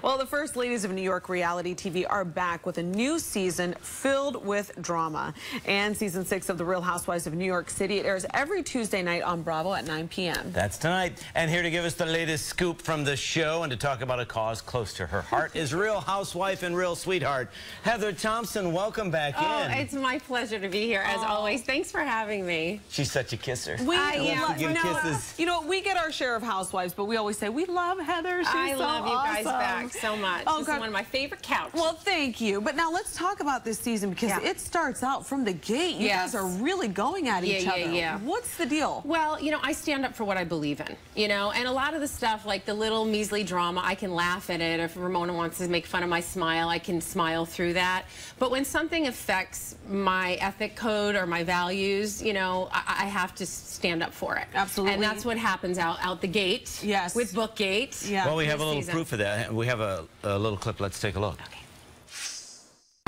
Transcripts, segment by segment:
Well, the First Ladies of New York reality TV are back with a new season filled with drama. And season 6 of The Real Housewives of New York City, it airs every Tuesday night on Bravo at 9 p.m. That's tonight. And here to give us the latest scoop from the show and to talk about a cause close to her heart is Real Housewife and Real Sweetheart, Heather Thomson. Welcome back in. It's my pleasure to be here, as always. Thanks for having me. She's such a kisser. Kisses. You know, we get our share of Housewives, but we always say, we love Heather. She's I so love you guys awesome. back so much. This is one of my favorite couches. Well, thank you. But now let's talk about this season because it starts out from the gate. You guys are really going at each other. What's the deal? Well, you know, I stand up for what I believe in, you know, and a lot of the stuff, like the little measly drama, I can laugh at it. If Ramona wants to make fun of my smile, I can smile through that. But when something affects my ethic code or my values, you know, I have to stand up for it. Absolutely. And that's what happens out the gate with Bookgate. Well, we have a little proof of that. We have a little clip. Let's take a look. Okay.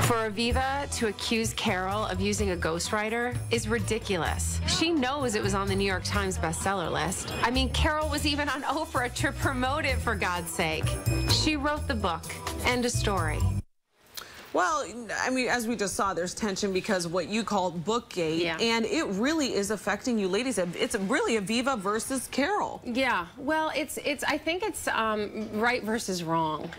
For Aviva to accuse Carol of using a ghostwriter is ridiculous. She knows it was on the New York Times bestseller list. I mean, Carol was even on Oprah to promote it, for God's sake. She wrote the book. End of story. Well, I mean, as we just saw, there's tension because of what you called Bookgate, and it really is affecting you ladies. It's really Aviva versus Carol. Yeah, well, I think it's right versus wrong.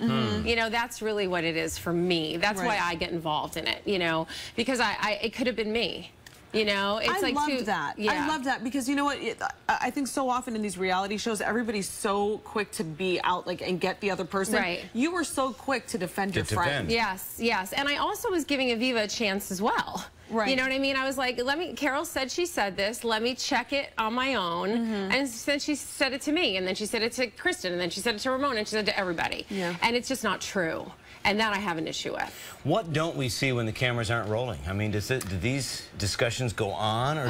You know, that's really what it is for me. That's why I get involved in it, you know, because it could have been me. You know, it's I love that. I love that because you know what? I think so often in these reality shows, everybody's so quick to be out and get the other person. Right. You were so quick to defend your friend. Yes, yes. And I also was giving Aviva a chance as well. Right. You know what I mean? I was like, Carol said she said this, let me check it on my own. And then she said it to me, and then she said it to Kristen, and then she said it to Ramona, and she said it to everybody. And it's just not true. And that I have an issue with. What don't we see when the cameras aren't rolling? I mean, do these discussions go on? Or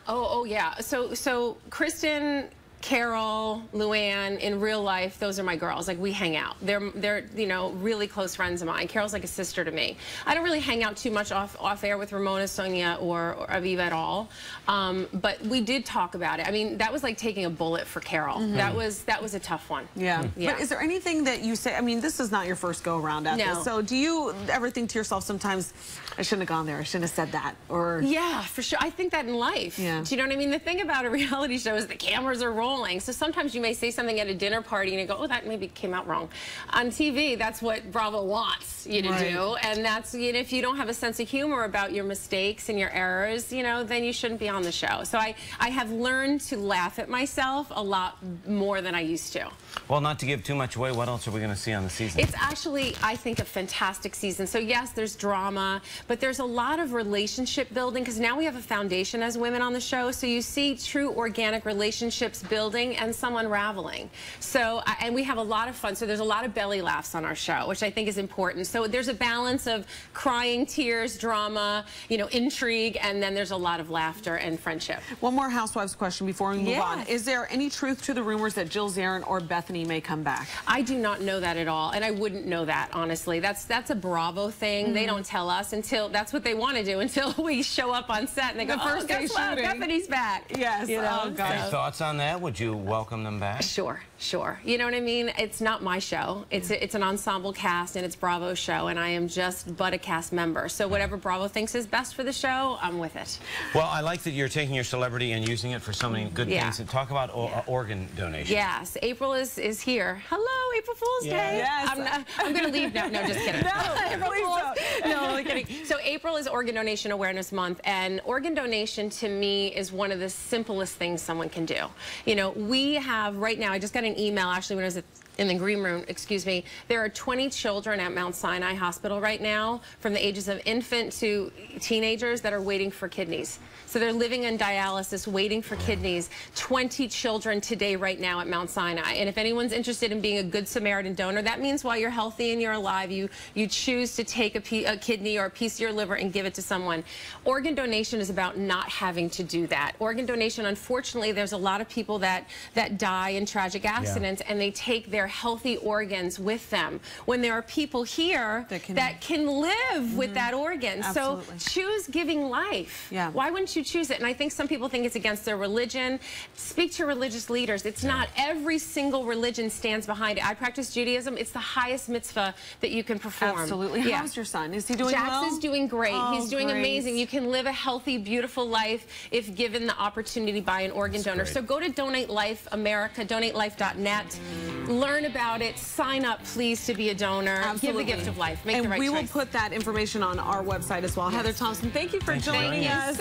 Oh, yeah. So Kristen, Carol, Luann, in real life, those are my girls. Like, we hang out. They're you know, really close friends of mine. Carol's like a sister to me. I don't really hang out too much off air with Ramona, Sonia, or Aviva at all. But we did talk about it. I mean, that was like taking a bullet for Carol. That was a tough one. But is there anything that you say? I mean, this is not your first go around at this. So do you ever think to yourself sometimes, I shouldn't have gone there, I shouldn't have said that? Or yeah, for sure. I think that in life. Do you know what I mean? The thing about a reality show is the cameras are rolling. So sometimes you may say something at a dinner party and you go, oh, that maybe came out wrong. On TV, that's what Bravo wants you to do. And that's, you know, if you don't have a sense of humor about your mistakes and your errors, you know, then you shouldn't be on the show. So I have learned to laugh at myself a lot more than I used to. Well, not to give too much away, what else are we going to see on the season? It's actually, I think, a fantastic season. So yes, there's drama, but there's a lot of relationship building because now we have a foundation as women on the show. So you see true organic relationships building and some unraveling. So, and we have a lot of fun. So there's a lot of belly laughs on our show, which I think is important. So there's a balance of crying, tears, drama, you know, intrigue, and then there's a lot of laughter and friendship. One more Housewives question before we move on. Is there any truth to the rumors that Jill Zarin or Bethany may come back? I do not know that at all, and I wouldn't know that, honestly. That's a Bravo thing. They don't tell us until, that's what they want to do, until we show up on set and they go, oh, guess what? Bethany's back. Yes. You know? Any thoughts on that? Would you welcome them back? Sure. You know what I mean? It's not my show. It's an ensemble cast, and it's Bravo's show, and I am just but a cast member. So whatever Bravo thinks is best for the show, I'm with it. Well, I like that you're taking your celebrity and using it for so many good things. And talk about organ donation. Yes, April is here. Hello, April Fool's Day. Yes. I'm going to leave now. No, just kidding. No, please don't. No, I'm kidding. So April is Organ Donation Awareness Month, and organ donation to me is one of the simplest things someone can do. You know, we have right now, I just got an email actually when I was in the green room, excuse me, there are 20 children at Mount Sinai Hospital right now from the ages of infant to teenagers that are waiting for kidneys. So they're living on dialysis, waiting for kidneys. 20 children today right now at Mount Sinai. And if anyone's interested in being a good Samaritan donor, that means while you're healthy and you're alive, you choose to take a kidney or a piece of your liver and give it to someone. Organ donation is about not having to do that. Organ donation, unfortunately, there's a lot of people that die in tragic accidents and they take their healthy organs with them, when there are people here that can live with that organ. Absolutely. So choose giving life. Yeah. Why wouldn't you choose it? And I think some people think it's against their religion. Speak to religious leaders. It's not. Every single religion stands behind it. I practice Judaism. It's the highest mitzvah that you can perform. Absolutely. Yeah. How's your son? Is he doing Jax well? is doing great. Oh, He's doing great. amazing. You can live a healthy, beautiful life if given the opportunity by an organ donor. Great. So go to Donate Life America, donatelife.net. Learn about it. Sign up, please, to be a donor. Absolutely. Give the gift of life. Make the right choice. And we will put that information on our website as well. Yes. Heather Thomson, thank you for joining us.